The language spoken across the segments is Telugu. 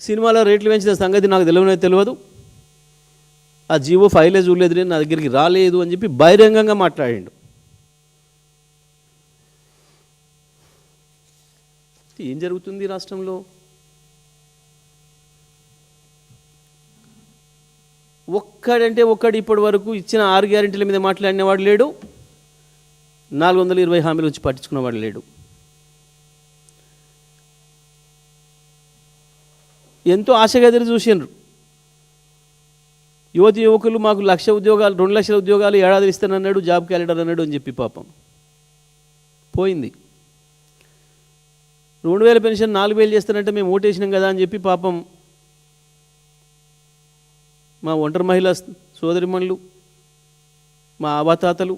సినిమాలో రేట్లు పెంచిన సంగతి నాకు తెలియదు, ఆ జీవో ఫైలే చూడలేదు, నా దగ్గరికి రాలేదు అని చెప్పి బహిరంగంగా మాట్లాడిండు. ఏం జరుగుతుంది రాష్ట్రంలో? ఒక్కడు ఇప్పటి వరకు ఇచ్చిన 6 గ్యారెంటీల మీద మాట్లాడినవాడు లేడు, 420 హామీల గురించి పట్టించుకున్నవాడు లేడు. ఎంతో ఆశగా ఎదురు చూసిండ్రు యువకులు, మాకు 1,00,000 ఉద్యోగాలు 2,00,000 ఉద్యోగాలు ఏడాది ఇస్తానన్నాడు, జాబ్ క్యాలెండర్ అన్నాడు అని చెప్పి పాపం పోయింది. 2,000 పెన్షన్ 4,000 చేస్తానంటే మేము ఓటేసినాం కదా అని చెప్పి పాపం మా ఒంటరి మహిళా సోదరిమణులు, మా అవతాతలు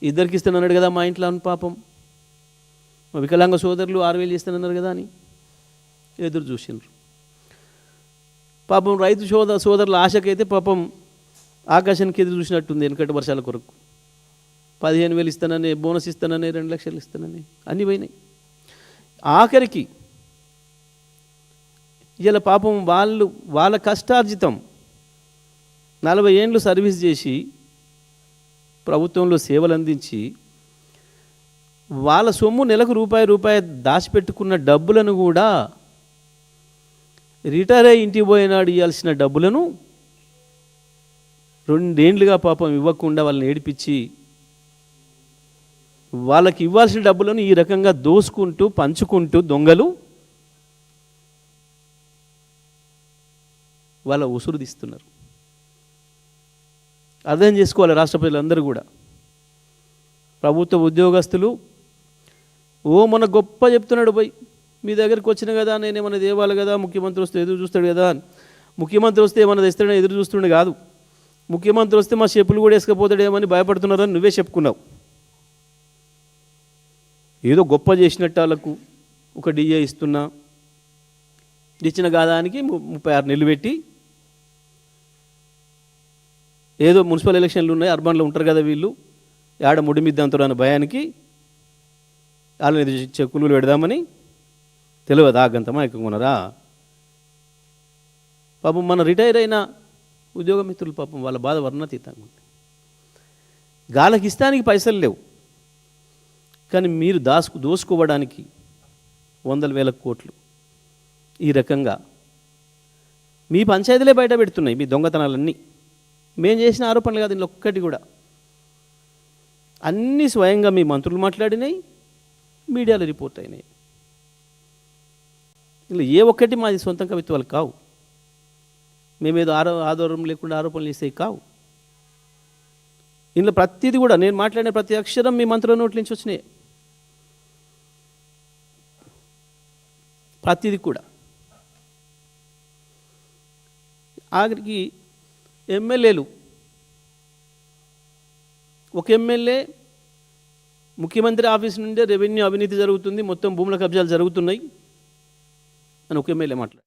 ఇద్దరికి ఇస్తానన్నాడు కదా మా ఇంట్లో అని పాపం, మా వికలాంగ సోదరులు 6,000 ఇస్తానన్నారు కదా అని ఎదురు చూసిండ్రు. పాపం రైతు సోదరుల ఆశకైతే పాపం ఆకాశానికి ఎదురు చూసినట్టుంది. వెనకటి వర్షాల కొరకు 15,000 ఇస్తానని, బోనస్ ఇస్తానని, 2,00,000 ఇస్తానని అన్నీ పోయినాయి. ఆఖరికి ఇలా పాపం వాళ్ళ కష్టార్జితం 40 ఏళ్ళు సర్వీస్ చేసి ప్రభుత్వంలో సేవలు అందించి వాళ్ళ సొమ్ము నెలకు రూపాయి దాచిపెట్టుకున్న డబ్బులను కూడా రిటైర్ అయ్యి ఇంటికి పోయినాడు ఇవ్వాల్సిన డబ్బులను 2 ఏళ్ళుగా పాపం ఇవ్వకుండా వాళ్ళని ఏడిపించి వాళ్ళకి ఇవ్వాల్సిన డబ్బులను ఈ రకంగా దోసుకుంటూ పంచుకుంటూ దొంగలు వాళ్ళ ఉసురు తీస్తున్నారు. అర్థం చేసుకోవాలి రాష్ట్ర ప్రజలందరూ కూడా. ప్రభుత్వ ఉద్యోగస్తులు మొన్న గొప్ప చెప్తున్నాడు, పోయి మీ దగ్గరికి వచ్చిన కదా, నేనేమన్నా దేవాలి కదా, ముఖ్యమంత్రి వస్తే ఎదురు చూస్తాడు కదా, ముఖ్యమంత్రి వస్తే ఏమన్నా తెస్తాడని ఎదురు చూస్తుండే కాదు, ముఖ్యమంత్రి వస్తే మా చెప్పులు కూడా వేసుకపోతాడేమని భయపడుతున్నారని నువ్వే చెప్పుకున్నావు. ఏదో గొప్ప చేసినట్టు వాళ్ళకు ఒక డిఏ ఇస్తున్నా, ఇచ్చిన గాదానికి 36 నెలలు పెట్టి, ఏదో మున్సిపల్ ఎలక్షన్లు ఉన్నాయి, అర్బన్లో ఉంటారు కదా వీళ్ళు, ఆడ ముడిమిద్దంతో అన్న భయానికి వాళ్ళని చెక్కులు పెడదామని తెలియదు ఆగంతమా ఎక్కున్నారా. పాపం మన రిటైర్ అయిన ఉద్యోగ మిత్రులు పాపం వాళ్ళ బాధ వర్ణాతీతంగా ఉంది. గాలకి ఇస్తానికి పైసలు లేవు, కానీ మీరు దోసుకోవడానికి 100,000 కోట్లు ఈ రకంగా మీ పంచాయతీలే బయట పెడుతున్నాయి మీ దొంగతనాలన్నీ. మేము చేసిన ఆరోపణలు కాదు, ఇందులో ఒక్కటి కూడా. అన్నీ స్వయంగా మీ మంత్రులు మాట్లాడినాయి, మీడియాలో రిపోర్ట్ అయినాయి. ఇలా ఏ ఒక్కటి మాది సొంత కవిత్వాలు కావు, మేమేదో ఆధారం లేకుండా ఆరోపణలు చేసేవి కావు. ఇందులో ప్రతిదీ కూడా నేను మాట్లాడిన ప్రతి అక్షరం మీ మంత్రుల నోట్ల నుంచి వచ్చినాయి, ప్రతిదీ కూడా. ఆఖరికి ఎమ్మెల్యేలు, ఒక ఎమ్మెల్యే ముఖ్యమంత్రి ఆఫీస్ నుండే రెవెన్యూ అవినీతి జరుగుతుంది, మొత్తం భూముల కబ్జాలు జరుగుతున్నాయి అని ఒక ఎమ్మెల్యే మాట్లాడు.